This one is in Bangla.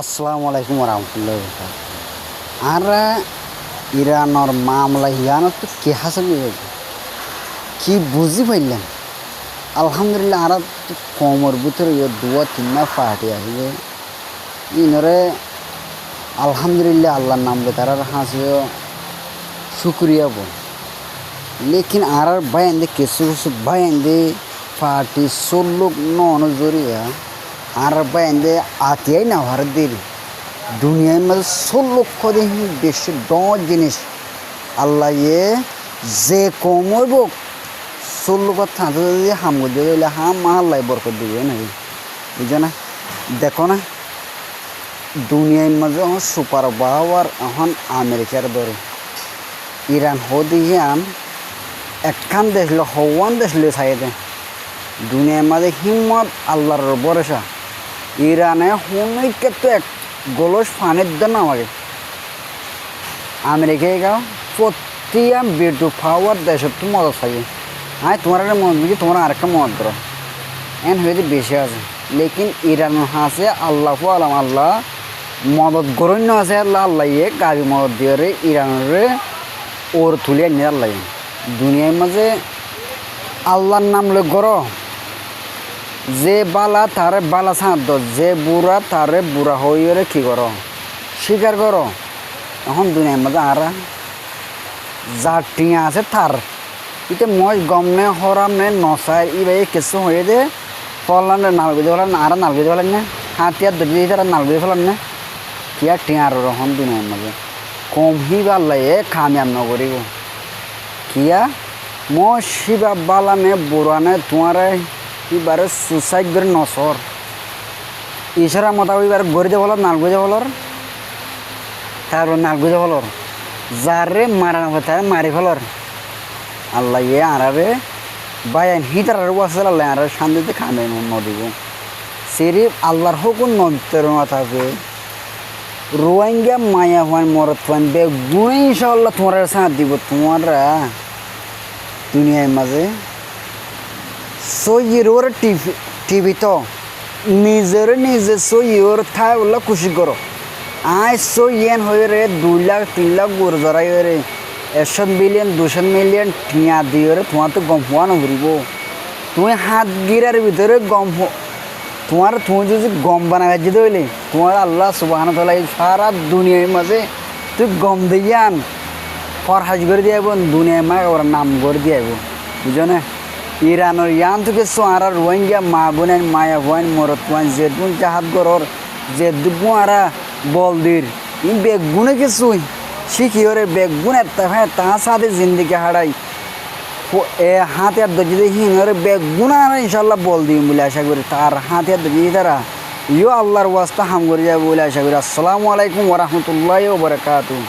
আসসালামু আলাইকুম রহমতুল্লাহ। আর ইরানোর মামলা ইয়ানো তো কে হাসল কি বুঝি পাইলাম। আলহামদুলিল্লাহ আর তো কমর ভিতরে দুয়া তিনটা পার্টি আসবে ইনরে আলহামদুলিল্লাহ আল্লাহর নাম লে তার হাসিও শুক্রিয়া বল। लेकिन आर बायंदे केसु केसु बायंदे पार्टी सोल्लोक नौन जरिया आर बायंदे आतियाई ना हर देर दुनिया में सोल्लोक खोदे ही बेशे डॉट जिनिस अल्लाह ये जे कोमोय बोक सोल्लोक थांतो दे हम दे ले हम अल्लाह बरकत दिए ना बुझो ना देखो ना दुनिया में जो सुपर पावर এখন আমেরিকার দরে ইরান হদিয়ান একখান দেশ লো হওয়ান দেশ লো সাইদে দুনিয়ার মাঝে হিম্মত আল্লাহর ভরসা ইরানে হুনইকে তো এক গোলস ফানের দেন আমাকে আমেরিকায় গাও প্রত্যেক বেটু পাওয়ার দেশত তো মজা থাকে হ্যাঁ তোমার একটা মত বুঝি তোমার আরেকটা মত ধরো এন হইতে বেশি আছে লেকিন ইরান হাসে আল্লাহ আলাম আল্লাহ মদত গরণ্য আছে আল্লাহ আল্লাহ ইয়ে গাড়ি মদত দিয়ে রে ইরানের ওর তুলিয়ে নিয়ে আল্লাহ দুনিয়ার মাঝে আল্লাহর নাম লে গড় যে বালা তারে বালা সাঁত যে বুড়া তারে বুড়া হইরে কি কর স্বীকার করো এখন দুনিয়ার মাঝে আর যার টিয়া আছে তার ইতে মই গম নে হরাম নে নসাই ইবাই কিছু হয়ে দে ফলান নালগুদি ফেলান আর নালগুদি ফেলান না হাতিয়ার দড়ি তারা নালগুদি ফেলান না কিয়া টিয়ার রহন দুনিয়ার মাঝে কম হি বাল্লাই কামিয়াব নগরিব কিয়া মই শিবা বালানে বুড়ানে তোমার এবারে সুসাইড করে নসর ইশারা মোতাবেক এবার গড়ি দে বলর নালগুই দে বলর তারপর নালগুই দে বলর যারে মারা না তারে মারি ফেলর আল্লাহ ইয়ে আরারে বায়ান হিতার ওয়াসাল আল্লাহ আর শান্তিতে খামে নদিব সিরিফ আল্লাহর হুকুম নদীর মাথাবে রোহিঙ্গা মায়া হওয়ান মরত হওয়ান বে গুণ ইনশাআল্লাহ তোমার সাথ দিব তোমরা দুনিয়ার মাঝে সইয়ের টিভি তো নিজের নিজে সইয়ের থাই বললে খুশি করো আয় সইয়েন হয়ে রে 2 লাখ 3 লাখ গোর জড়াই রে 100 মিলিয়ন 200 মিলিয়ন টিয়া দিয়ে রে তোমার তো গম হওয়া নগরিব তুমি হাত গিরার ভিতরে গম তোমার তুমি যদি গম বানাবে যদি হইলে তোমার আল্লাহ সুবহানাহু ওয়া তাআলা সারা দুনিয়ার মাঝে তুই গম দিয়ে আন ফরহাজ করে দিয়ে আইব দুনিয়ার মা ওর নাম করে দিয়ে আইব বুঝো না ইরানের ইয়ান থেকে সোয়ারা রোহিঙ্গা মা বোনের মায়া হওয়ান মরত হওয়ান যেদুন জাহাজ গরর যেদুগু আরা বলদির ই বেগুনে কিছুই শিখি ওরে বেগুন একটা হ্যাঁ তা সাথে জিন্দিগি হারাই এ হাতে আর দর্জি হিন ওরে বেগুন আর ইনশাল্লাহ বল দিই বলে আশা করি তার হাতে আর দর্জি তারা ইও আল্লাহর ওয়াস্তা হাম করে যাবে বলে আশা করি। আসসালামু আলাইকুম ওয়া রাহমাতুল্লাহি ওয়া বারাকাতুহু।